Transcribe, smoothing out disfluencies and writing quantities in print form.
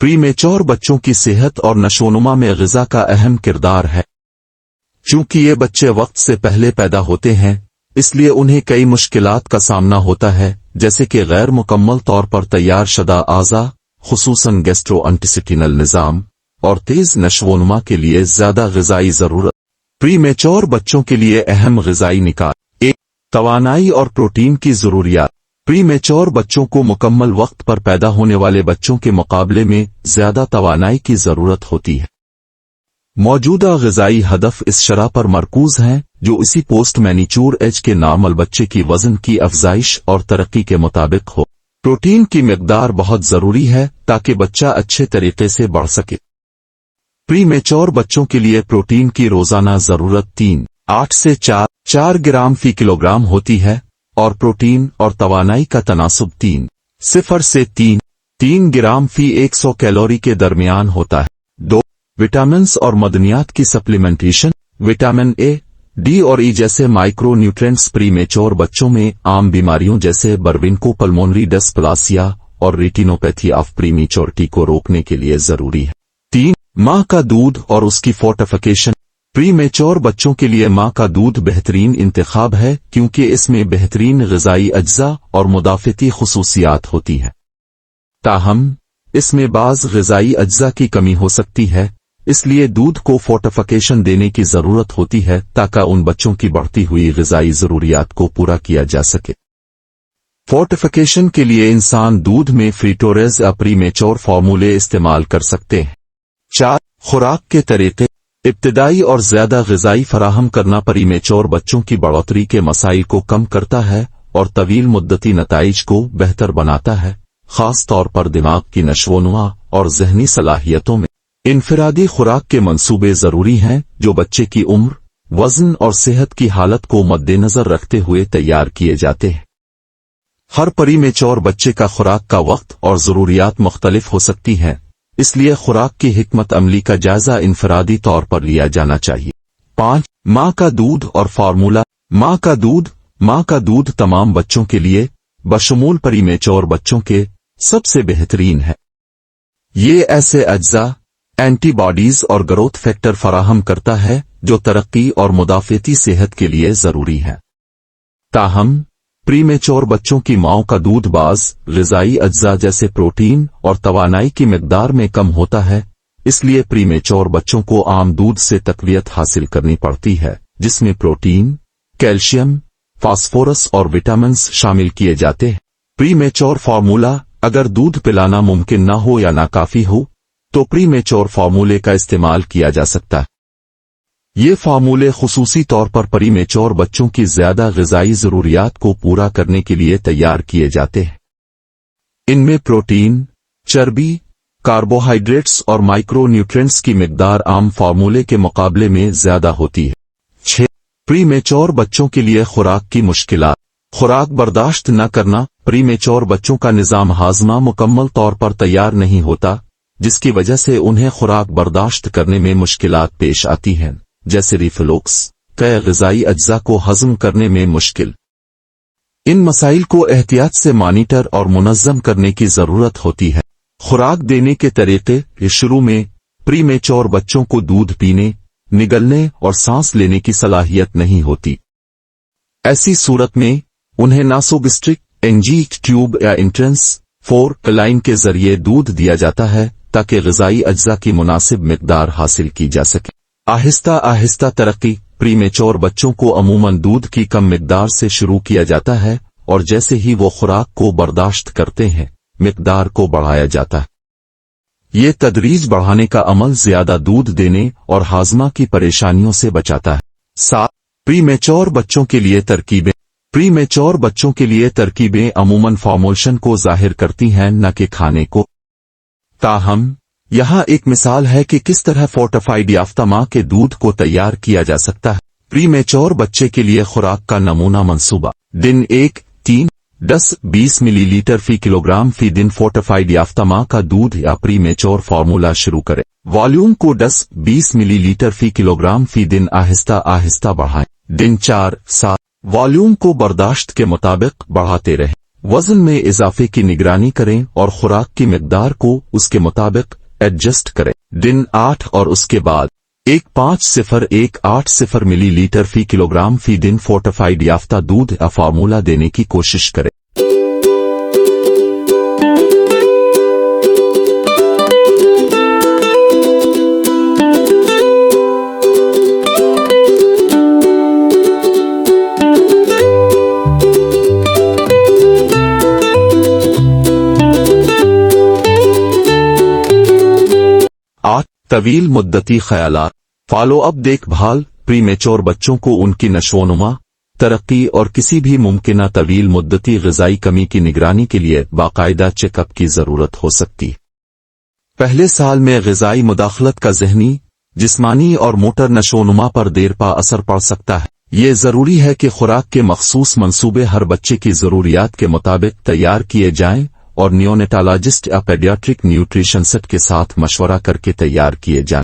Premature बच्चों की सेहत और नशोनुमा में ग़िज़ा का अहम किरदार है। चूंकि ये बच्चे वक्त से पहले पैदा होते हैं, इसलिए उन्हें कई मुश्किलात का सामना होता है, जैसे कि गैर मुकम्मल तौर पर तैयार शुदा आज़ा, खुसूसन गैस्ट्रोइंटेस्टाइनल निज़ाम, और तेज़ नशोनुमा के लिए ज़्यादा ग़िज़ाई ज़रूरत। प्रीमेच्योर बच्चों के लिए अहम ग़िज़ाई निकात: 1. तवानाई और प्रोटीन की ज़रूरियात। प्रीमेच्योर बच्चों को मुकम्मल वक्त पर पैदा होने वाले बच्चों के मुकाबले में ज़्यादा तवानाई की ज़रूरत होती है। मौजूदा ग़िज़ाई हदफ इस शरह पर मरकूज़ हैं जो इसी पोस्ट मैनीच्योर एज के नॉर्मल बच्चे की वज़न की अफजाइश और तरक्की के मुताबिक हो। प्रोटीन की मिकदार बहुत ज़रूरी है ताकि बच्चा अच्छे तरीके से बढ़ सके। प्रीमेच्योर बच्चों के लिए प्रोटीन की रोज़ाना ज़रूरत 3.8 से 4 ग्राम फी किलोग्राम होती है, और प्रोटीन और तवानाई का तनासुब 3.0 से 3 ग्राम फी 100 कैलोरी के दरमियान होता है। 2. विटामिन्स और मदनियात की सप्लीमेंटेशन। विटामिन ए, डी और ई जैसे माइक्रो न्यूट्रिएंट्स प्रीमेच्योर बच्चों में आम बीमारियों जैसे बर्विनको-पल्मोनरी डिस्प्लासिया और रेटिनोपैथी ऑफ प्रीमेच्योरिटी को रोकने के लिए जरूरी है। 3. माँ का दूध और उसकी फोर्टिफिकेशन। प्रीमेच्योर बच्चों के लिए माँ का दूध बेहतरीन इंतखाब है क्योंकि इसमें बेहतरीन ग़िज़ाई अज्जा और मुदाफ़ती खुसूसियात होती हैं। ताहम इसमें बाज़ ग़िज़ाई अज्जा की कमी हो सकती है, इसलिए दूध को फोर्टिफिकेशन देने की ज़रूरत होती है ताकि उन बच्चों की बढ़ती हुई ग़िज़ाई ज़रूरियात को पूरा किया जा सके। फोर्टिफिकेशन के लिए इंसान दूध में फ्रीटोरेज या प्रीमेच्योर फार्मूले इस्तेमाल कर सकते हैं। 4. खुराक के तरीक़े। इब्तिदाई और ज़्यादा ग़िज़ाई फराहम करना प्रीमेच्योर बच्चों की बढ़ोतरी के मसाइल को कम करता है और तवील मुद्दती नताइज को बेहतर बनाता है, ख़ास तौर पर दिमाग की नशोनुमा और ज़हनी सलाहियतों में। इनफरादी खुराक के मंसूबे ज़रूरी हैं जो बच्चे की उम्र, वज़न और सेहत की हालत को मद्देनज़र रखते हुए तैयार किए जाते हैं। हर प्रीमेच्योर बच्चे का खुराक का वक्त और ज़रूरियात मुख्तलिफ हो सकती हैं, इसलिए खुराक की हिकमत अमली का जायजा इनफरादी तौर पर लिया जाना चाहिए। 5. माँ का दूध और फार्मूला। माँ का दूध तमाम बच्चों के लिए, बशमूल प्रीमेच्योर बच्चों के, सबसे बेहतरीन है। ये ऐसे अज्जा, एंटीबॉडीज और ग्रोथ फैक्टर फराहम करता है जो तरक्की और मुदाफ़ती सेहत के लिए ज़रूरी है। ताहम प्रीमेच्योर बच्चों की माँओं का दूध बाज़ ग़िज़ाई अज्जा जैसे प्रोटीन और तवानाई की मिकदार में कम होता है, इसलिए प्रीमेच्योर बच्चों को आम दूध से तक़वियत हासिल करनी पड़ती है, जिसमें प्रोटीन, कैल्शियम, फास्फोरस और विटामिन्स शामिल किए जाते हैं। Premature formula. अगर दूध पिलाना मुमकिन न हो या नाकाफ़ी हो तो प्रीमेच्योर फार्मूले का इस्तेमाल किया जा सकता है। ये फार्मूले खुसूसी तौर पर प्रीमेच्योर बच्चों की ज़्यादा ग़िज़ाई ज़रूरियात को पूरा करने के लिए तैयार किए जाते हैं। इनमें प्रोटीन, चर्बी, कार्बोहाइड्रेट्स और माइक्रो न्यूट्रिएंट्स की मिकदार आम फार्मूले के मुकाबले में ज़्यादा होती है। 6. प्रीमेच्योर बच्चों के लिए खुराक की मुश्किलात। खुराक बर्दाश्त न करना। प्रीमेच्योर बच्चों का निज़ाम हाज़मा मुकम्मल तौर पर तैयार नहीं होता, जिसकी वजह से उन्हें खुराक बर्दाश्त करने में मुश्किलात पेश आती हैं, जैसे रिफ्लुक्स, कई ग़िज़ाई अज्जा को हज़म करने में मुश्किल। इन मसाइल को एहतियात से मॉनिटर और मुनज़्ज़म करने की ज़रूरत होती है। खुराक देने के तरीक़े। शुरू में प्रीमेच्योर बच्चों को दूध पीने, निगलने और सांस लेने की सलाहियत नहीं होती। ऐसी सूरत में उन्हें नासोगैस्ट्रिक एंजीक ट्यूब या एंट्रेंस 4 लाइन के जरिए दूध दिया जाता है ताकि ग़िज़ाई अज्जा की मुनासिब मिकदार हासिल की जा सके। आहिस्ता आहिस्ता तरक्की। प्रीमेच्योर बच्चों को अमूमन दूध की कम मिकदार से शुरू किया जाता है और जैसे ही वो खुराक को बर्दाश्त करते हैं, मिकदार को बढ़ाया जाता है। ये तदरीज बढ़ाने का अमल ज़्यादा दूध देने और हाज़मा की परेशानियों से बचाता है। 7. प्रीमेच्योर बच्चों के लिए तरकीबें। प्रीमेच्योर बच्चों के लिए तरकीबें अमूमन फॉर्मुलेशन को ज़ाहिर करती हैं, न कि खाने को। ताहम यहाँ एक मिसाल है कि किस तरह फोर्टिफाइड याफ्ता माँ के दूध को तैयार किया जा सकता है। प्रीमेच्योर बच्चे के लिए खुराक का नमूना मंसूबा। दिन 1 3-10-20 मिलीलीटर फी किलोग्राम फी दिन फोर्टिफाइड याफ्ता माँ का दूध या प्रीमेच्योर फार्मूला शुरू करें। वॉल्यूम को 10-20 मिलीलीटर फी किलोग्राम फी दिन आहिस्ता आहिस्ता बढ़ाएं। दिन 4-7 वॉल्यूम को बर्दाश्त के मुताबिक बढ़ाते रहें। वजन में इजाफे की निगरानी करें और खुराक की मिकदार को उसके मुताबिक एडजस्ट करें। दिन 8 और उसके बाद 15018 मिलीलीटर फी किलोग्राम फी दिन फोर्टिफाइड याफ्ता दूध या फार्मूला देने की कोशिश करें। तवील मुद्दती ख्यालात, फॉलो अप देखभाल, प्रीमेच्योर बच्चों को उनकी नशोनुमा, तरक्की और किसी भी मुमकिन तवील मुद्दती ग़िज़ाई कमी की निगरानी के लिए बाकायदा चेकअप की ज़रूरत हो सकती। पहले साल में ग़िज़ाई मुदाखलत का ज़हनी, जिस्मानी और मोटर नशोनुमा पर देर पा असर पड़ सकता है। ये ज़रूरी है कि खुराक के मखसूस मंसूबे हर बच्चे की ज़रूरियात के मुताबिक तैयार किए जाएं और नियोनेटालॉजिस्ट या पेडियाट्रिक न्यूट्रिशनिस्ट के साथ मशवरा करके तैयार किए जाएं।